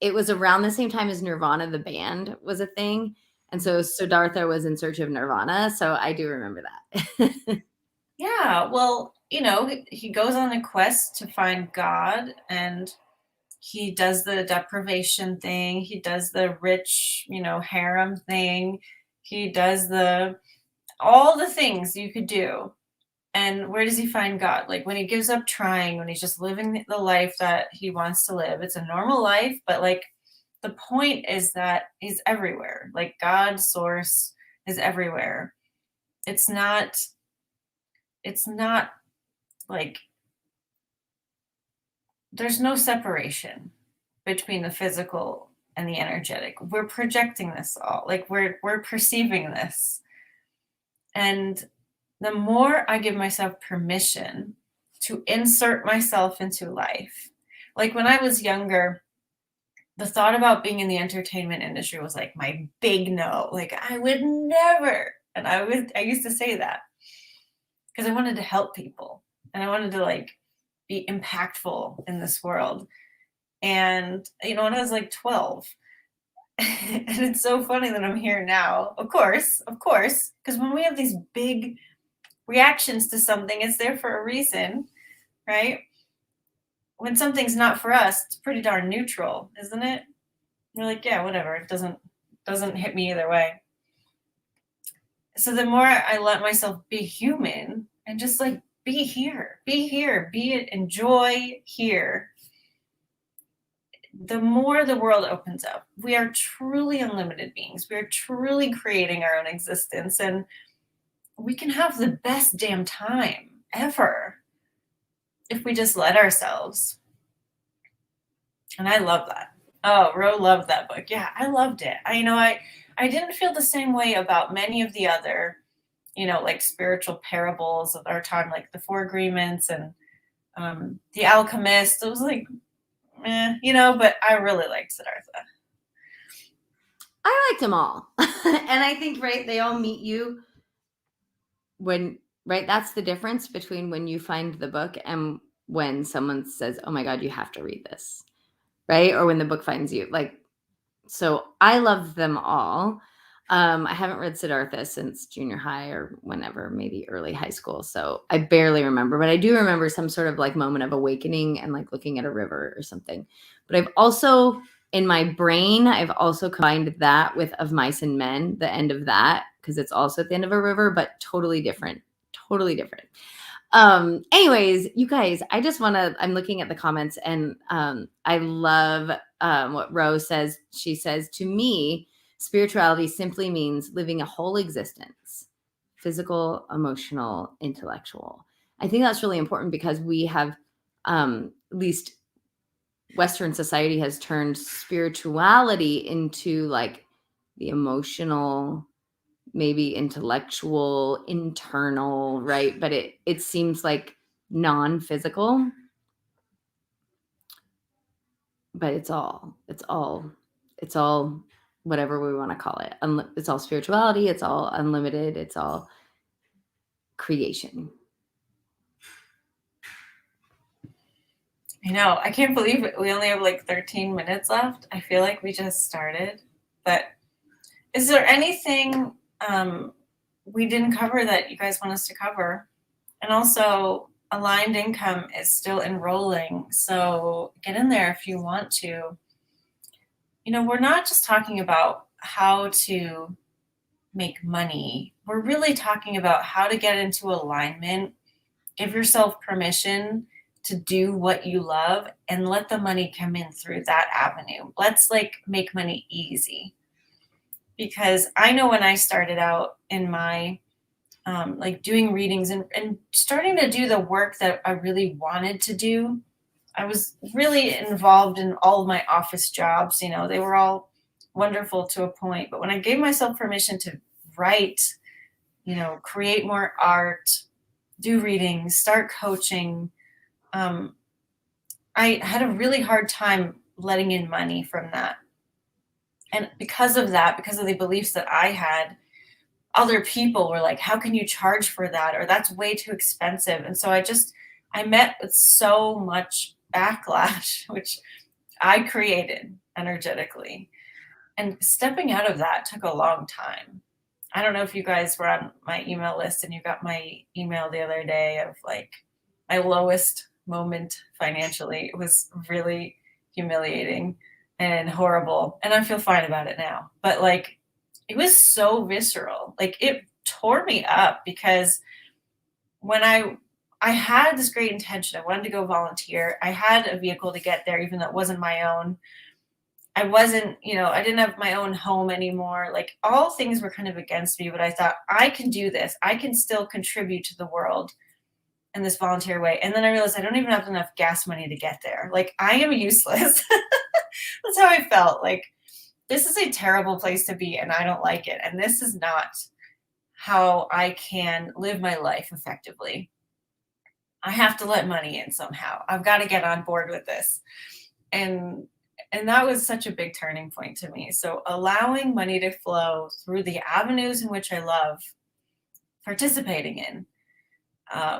it was around the same time as Nirvana, the band, was a thing. And so Siddhartha was in search of Nirvana. So I do remember that. Yeah, well, he goes on a quest to find God, and he does the deprivation thing. He does the rich, harem thing. He does all the things you could do. And where does he find God? Like, when he gives up trying, when he's just living the life that he wants to live. It's a normal life, but like, the point is that he's everywhere. Like, God's source is everywhere. It's not like, there's no separation between the physical and the energetic. We're projecting this all. Like, we're perceiving this. And the more I give myself permission to insert myself into life, like when I was younger, the thought about being in the entertainment industry was like my big no. Like I would never. And I used to say that because I wanted to help people and I wanted to like be impactful in this world. And when I was like 12, and it's so funny that I'm here now. Of course, because when we have these big reactions to something, it's there for a reason, right? When something's not for us, it's pretty darn neutral, isn't it? You're like, yeah, whatever. It doesn't hit me either way. So the more I let myself be human and just like be here, be it, enjoy here, the more the world opens up. We are truly unlimited beings. We are truly creating our own existence, and we can have the best damn time ever if we just let ourselves. And I love that. Oh, Ro loved that book. Yeah, I loved it. I didn't feel the same way about many of the other, like spiritual parables of our time, like the Four Agreements and The Alchemist. It was like, but I really liked Siddhartha. I liked them all. And I think, right, they all meet you when, right, that's the difference between when you find the book and when someone says, oh my God, you have to read this, right? Or when the book finds you. Like, so I love them all. I haven't read Siddhartha since junior high or whenever, maybe early high school. So I barely remember, but I do remember some sort of like moment of awakening and like looking at a river or something. But I've also, in my brain, I've also combined that with Of Mice and Men, the end of that, because it's also at the end of a river, but totally different. Anyways, you guys, I'm looking at the comments and I love what Rose says. She says, to me, spirituality simply means living a whole existence, physical, emotional, intellectual. I think that's really important because we have, at least Western society has turned spirituality into like the emotional, maybe intellectual, internal, right? But it seems like non-physical, but it's all whatever we want to call it. It's all spirituality, it's all unlimited, it's all creation. I know. I can't believe it. We only have like 13 minutes left. I feel like we just started. But is there anything we didn't cover that you guys want us to cover? And also, aligned income is still enrolling. So get in there if you want to. We're not just talking about how to make money. We're really talking about how to get into alignment, give yourself permission to do what you love and let the money come in through that avenue. Let's like make money easy. Because I know when I started out in my like doing readings and starting to do the work that I really wanted to do, I was really involved in all of my office jobs. They were all wonderful to a point. But when I gave myself permission to write, create more art, do readings, start coaching, I had a really hard time letting in money from that. And because of that, because of the beliefs that I had, other people were like, how can you charge for that? Or that's way too expensive. And so I met with so much backlash, which I created energetically. And stepping out of that took a long time. I don't know if you guys were on my email list and you got my email the other day of like my lowest moment financially. It was really humiliating and horrible. And I feel fine about it now. But like, it was so visceral. Like it tore me up because when I had this great intention, I wanted to go volunteer. I had a vehicle to get there, even though it wasn't my own. I wasn't, I didn't have my own home anymore. Like all things were kind of against me, but I thought I can do this. I can still contribute to the world in this volunteer way. And then I realized I don't even have enough gas money to get there. Like I am useless. That's how I felt. Like this is a terrible place to be and I don't like it. And this is not how I can live my life effectively. I have to let money in somehow. I've got to get on board with this. And And that was such a big turning point to me. So allowing money to flow through the avenues in which I love participating in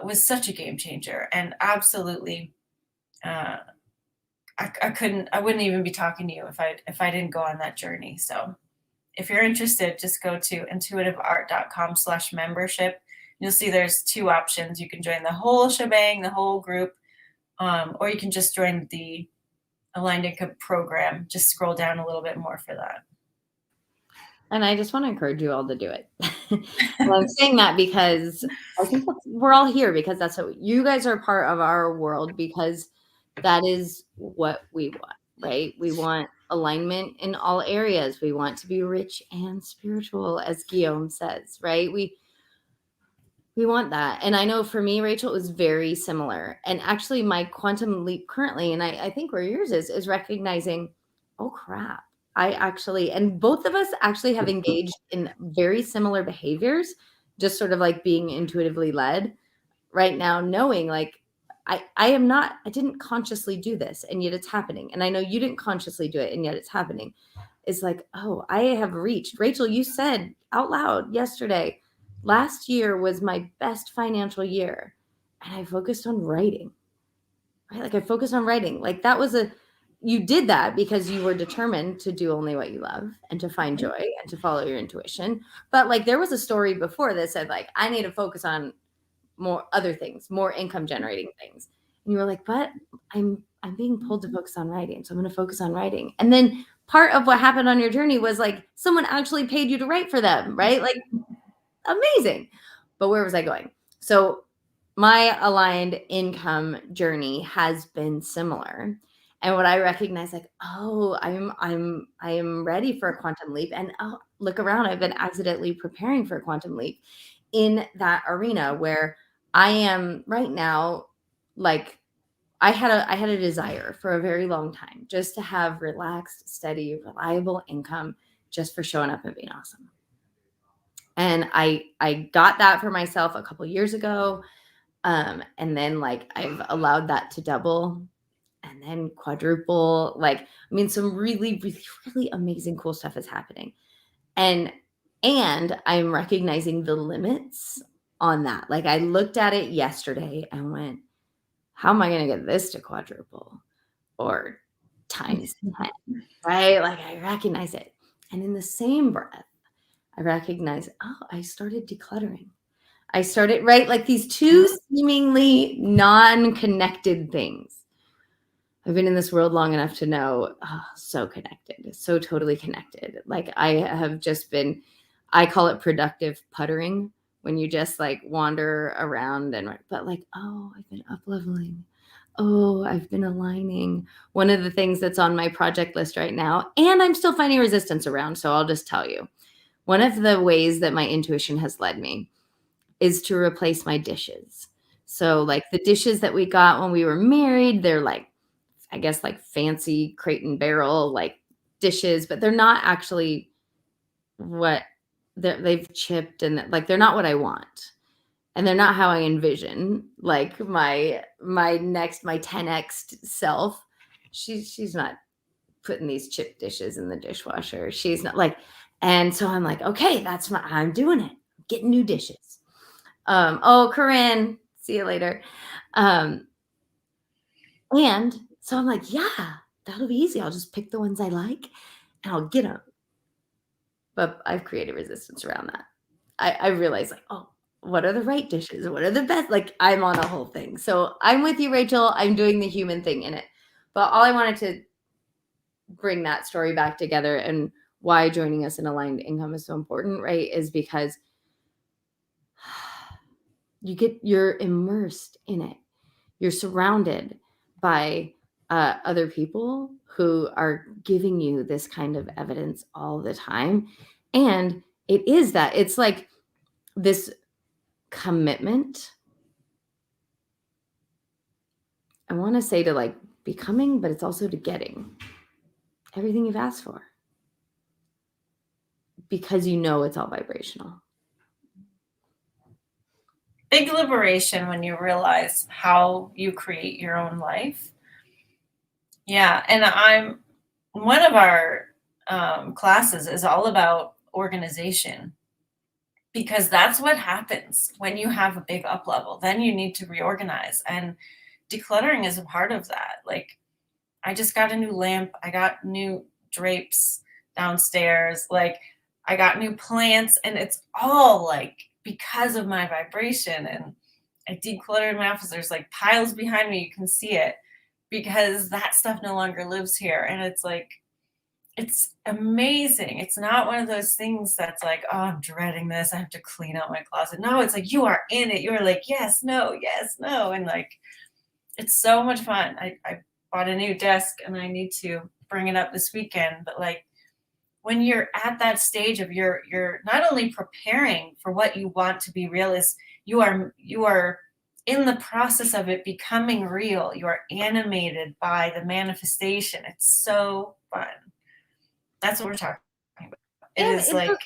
was such a game changer, and absolutely, uh, I wouldn't even be talking to you if I didn't go on that journey. So if you're interested, just go to intuitiveart.com/membership. You'll see there's two options. You can join the whole shebang, the whole group, or you can just join the Aligned Income program. Just scroll down a little bit more for that. And I just want to encourage you all to do it. Well, I'm saying that because I think we're all here because that's what you guys are part of our world, because that is what we want, right? We want alignment in all areas. We want to be rich and spiritual, as Guillaume says, right? We want that. And I know for me, Rachel, it was very similar. And actually my quantum leap currently, and I think where yours is recognizing, oh crap, and both of us actually have engaged in very similar behaviors, just sort of like being intuitively led right now, knowing like, I didn't consciously do this and yet it's happening. And I know you didn't consciously do it and yet it's happening. It's like, oh, I have reached. Rachel, you said out loud yesterday, last year was my best financial year. And I focused on writing, right? Like I focused on writing. Like you did that because you were determined to do only what you love and to find joy and to follow your intuition. But like there was a story before that said like, I need to focus on more other things, more income generating things. And you were like, but I'm being pulled to focus on writing. So I'm going to focus on writing. And then part of what happened on your journey was like someone actually paid you to write for them, right? Like amazing. But where was I going? So my aligned income journey has been similar. And what I recognize, like, oh, I am ready for a quantum leap. And oh, look around, I've been accidentally preparing for a quantum leap in that arena where I am right now. Like I had a desire for a very long time just to have relaxed, steady, reliable income just for showing up and being awesome. And I got that for myself a couple years ago. And then like I've allowed that to double and then quadruple. Like, I mean, some really, really, really amazing cool stuff is happening. And I'm recognizing the limits on that. Like I looked at it yesterday and went, how am I going to get this to quadruple or times 10? Right? Like I recognize it. And in the same breath, I recognize, oh, I started decluttering. I started, right? Like these two seemingly non-connected things. I've been in this world long enough to know, oh, so connected, so totally connected. Like I have just been, I call it productive puttering, when you just like wander around but like, oh, I've been up leveling. Oh, I've been aligning. One of the things that's on my project list right now, and I'm still finding resistance around. So I'll just tell you, one of the ways that my intuition has led me is to replace my dishes. So like the dishes that we got when we were married, they're like, I guess like fancy crate and barrel like dishes, but they're not actually what they've chipped, and like they're not what I want. And they're not how I envision like my 10x self. She's not putting these chip dishes in the dishwasher. She's not like, and so I'm like, okay, I'm doing it. Getting new dishes. Oh, Corinne, see you later. And so I'm like, yeah, that'll be easy. I'll just pick the ones I like and I'll get them. But I've created resistance around that. I realize like, oh, what are the right dishes? What are the best? Like I'm on a whole thing. So I'm with you, Rachel. I'm doing the human thing in it. But all I wanted to bring that story back together and why joining us in aligned income is so important, right? Is because you're immersed in it. You're surrounded by other people who are giving you this kind of evidence all the time. And it's like this commitment. I want to say to like becoming, but it's also to getting everything you've asked for because you know it's all vibrational. Big liberation when you realize how you create your own life. Yeah, and one of our classes is all about organization, because that's what happens when you have a big up level. Then you need to reorganize, and decluttering is a part of that. Like, I just got a new lamp, I got new drapes downstairs, like I got new plants, and it's all like because of my vibration. And I decluttered my office. There's like piles behind me, you can see it, because that stuff no longer lives here. And it's like, it's amazing. It's not one of those things that's like, oh, I'm dreading this, I have to clean out my closet. No, it's like you are in it. You're like, yes, no, yes, no. And like, it's so much fun. I bought a new desk and I need to bring it up this weekend. But like, when you're at that stage of you're not only preparing for what you want to be real, is you are in the process of it becoming real. You are animated by the manifestation. It's so fun. That's what we're talking about. It And is like,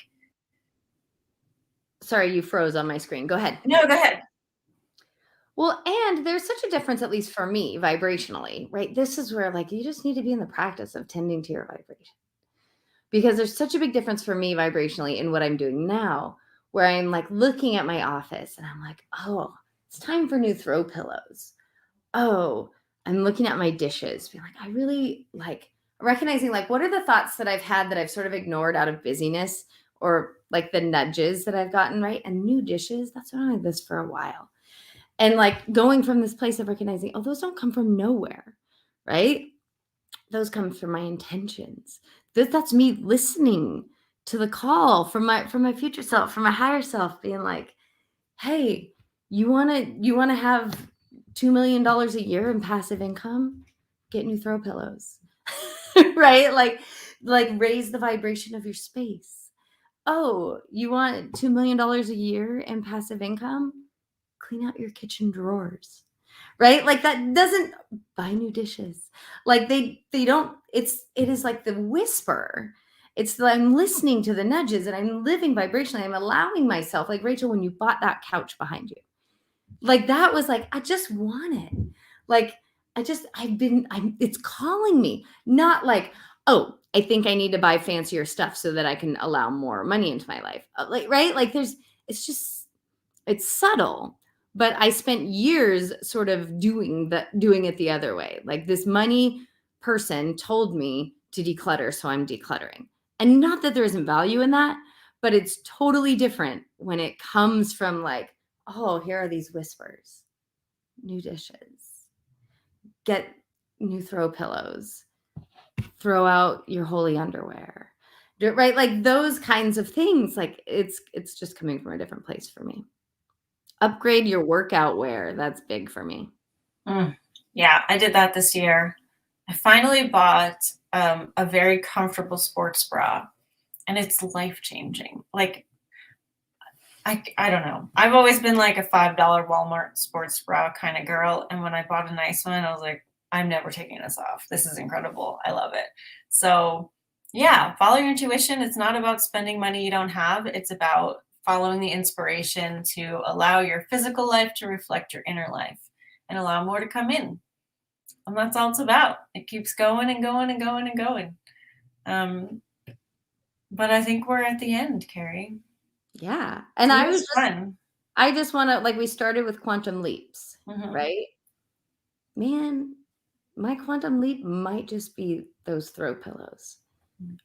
sorry, you froze on my screen. Go ahead. no, go ahead. Well, and there's such a difference, at least for me, vibrationally, right? This is where like you just need to be in the practice of tending to your vibration. Because there's such a big difference for me vibrationally in what I'm doing now, where I'm like looking at my office and I'm like, oh, it's time for new throw pillows. Oh, I'm looking at my dishes, being like, I really like recognizing like what are the thoughts that I've had that I've sort of ignored out of busyness, or like the nudges that I've gotten, right? And new dishes, that's been like this for a while. And like going from this place of recognizing, oh, those don't come from nowhere, right? Those come from my intentions. That's me listening to the call from my future self, from my higher self, being like, hey, you wanna have $2 million a year in passive income? Get new throw pillows. Right? Like raise the vibration of your space. Oh, you want $2 million a year in passive income? Clean out your kitchen drawers. Right? Like that doesn't buy new dishes. Like they don't, it is like the whisper. It's that I'm listening to the nudges and I'm living vibrationally. I'm allowing myself, like Rachel, when you bought that couch behind you, like that was like, I just want it. Like it's calling me, not like, oh, I think I need to buy fancier stuff so that I can allow more money into my life. Like, right? Like it's subtle, but I spent years sort of doing it the other way. Like this money person told me to declutter, so I'm decluttering. And not that there isn't value in that, but it's totally different when it comes from like, oh, here are these whispers. New dishes. Get new throw pillows. Throw out your holy underwear. Right? Like those kinds of things. Like it's just coming from a different place for me. Upgrade your workout wear. That's big for me. Yeah, I did that this year. I finally bought a very comfortable sports bra, and it's life-changing. Like, I don't know. I've always been like a $5 Walmart sports bra kind of girl. And when I bought a nice one, I was like, I'm never taking this off. This is incredible. I love it. So yeah, follow your intuition. It's not about spending money you don't have. It's about following the inspiration to allow your physical life to reflect your inner life and allow more to come in. And that's all it's about. It keeps going and going and going and going. But I think we're at the end, Carrie. Yeah. And It was fun. I just want to, like, we started with quantum leaps, Mm-hmm. right? Man, my quantum leap might just be those throw pillows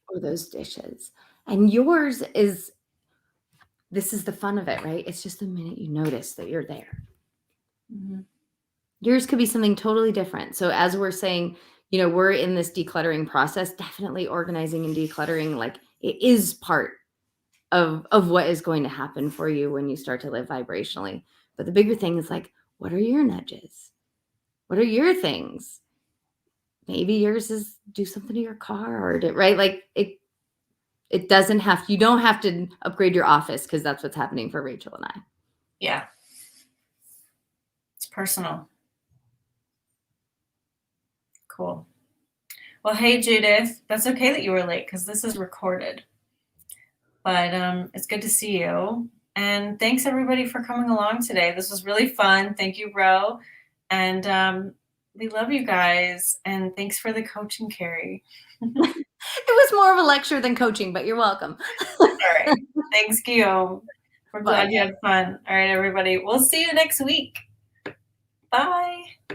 or those dishes. And yours is, this is the fun of it, right? It's just the minute you notice that you're there. Mm-hmm. Yours could be something totally different. So as we're saying, we're in this decluttering process, definitely organizing and decluttering, like it is part of what is going to happen for you when you start to live vibrationally. But the bigger thing is like, what are your nudges? What are your things? Maybe yours is do something to your car, or right? Like it doesn't have, you don't have to upgrade your office, because that's what's happening for Rachel and I. Yeah. It's personal. Cool. Well, hey, Judith, that's okay that you were late because this is recorded. But it's good to see you. And thanks everybody for coming along today. This was really fun. Thank you, Ro. And We love you guys. And thanks for the coaching, Carrie. It was more of a lecture than coaching, but you're welcome. All right. Thanks, Guillaume. We're Bye. glad you had fun. All right, everybody. We'll see you next week. Bye.